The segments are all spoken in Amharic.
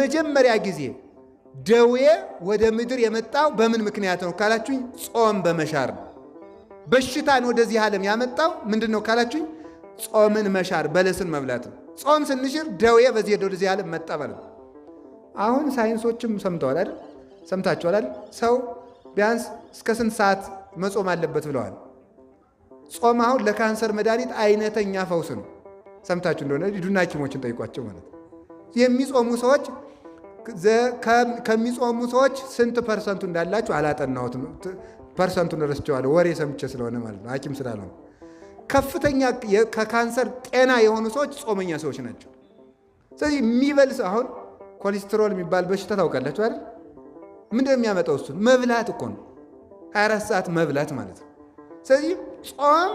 ለመጀመሪያ ጊዜ ደዌ ወደ ምድር የመጣው በምን ምክንያት ነው ካላችሁኝ ጾም በመሻር ነው። በሽታን ወደዚህ ዓለም ያመጣው ምንድነው ካላችሁኝ ጾምን መሻር በለስን መብላት ነው። ጾም ስንሽር ደዌ በዚህ ወደዚህ ዓለም መጣ ማለት ነው። አሁን ሳይንሶችም ሰምተዋል አይደል? ሰምታችኋል አይደል? ሰው ቢያንስ እስከ ስንት ሰዓት መጾም አለበት ብለዋል። ጾም አሁን ለካንሰር መድኃኒት አይነተኛ ፈውስ ነው። ሰምታችሁ እንደሆነ ሂዱና ሐኪሞችን ጠይቋቸው ማለት ነው። የሚጾሙ ሰዎች ከሚጾሙ ሰዎች ስንት ፐርሰንቱ እንዳላችሁ አላጠናሁትም። ፐርሰንቱን ረስቼዋለሁ፣ ወሬ ሰምቼ ስለሆነ ማለት ነው፣ ሐኪም ስላልሆነ። ከፍተኛ ከካንሰር ጤና የሆኑ ሰዎች ጾመኛ ሰዎች ናቸው። ስለዚህ የሚበልስ አሁን ኮሌስትሮል የሚባል በሽታ ታውቃላችሁ አይደል? ምንድነው የሚያመጣው? እሱን መብላት እኮ ነው። 24 ሰዓት መብላት ማለት ነው። ስለዚህ ጾም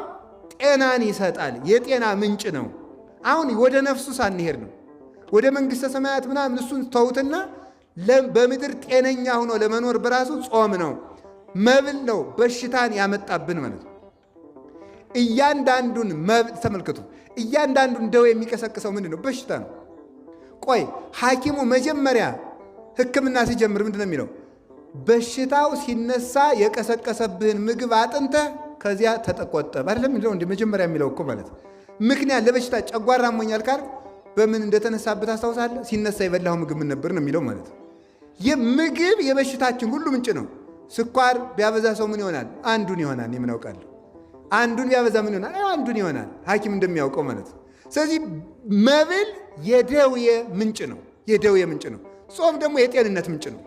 ጤናን ይሰጣል፣ የጤና ምንጭ ነው። አሁን ወደ ነፍሱ ሳንሄድ ነው ወደ መንግሥተ ሰማያት ምናምን እሱን ተውትና በምድር ጤነኛ ሆኖ ለመኖር በራሱ ጾም ነው፣ መብል ነው በሽታን ያመጣብን ማለት ነው። እያንዳንዱን መብል ተመልከቱ። እያንዳንዱን ደዌ የሚቀሰቅሰው ምንድን ነው? በሽታ ነው። ቆይ ሐኪሙ መጀመሪያ ሕክምና ሲጀምር ምንድን ነው የሚለው? በሽታው ሲነሳ የቀሰቀሰብህን ምግብ አጥንተህ ከዚያ ተቆጠብ አይደለም የሚለው? እንደ መጀመሪያ የሚለው እኮ ማለት ምክንያት ለበሽታ ጨጓራ አሞኛል ካልክ በምን እንደተነሳበት አስታውሳለህ? ሲነሳ የበላው ምግብ ምን ነበር ነው የሚለው ማለት ነው። የምግብ የበሽታችን ሁሉ ምንጭ ነው። ስኳር ቢያበዛ ሰው ምን ይሆናል? አንዱን ይሆናል። ምን አውቃለሁ? አንዱን ቢያበዛ ምን ይሆናል? አንዱን ይሆናል። ሐኪም እንደሚያውቀው ማለት ነው። ስለዚህ መብል የደዌ ምንጭ ነው፣ የደዌ ምንጭ ነው። ጾም ደግሞ የጤንነት ምንጭ ነው።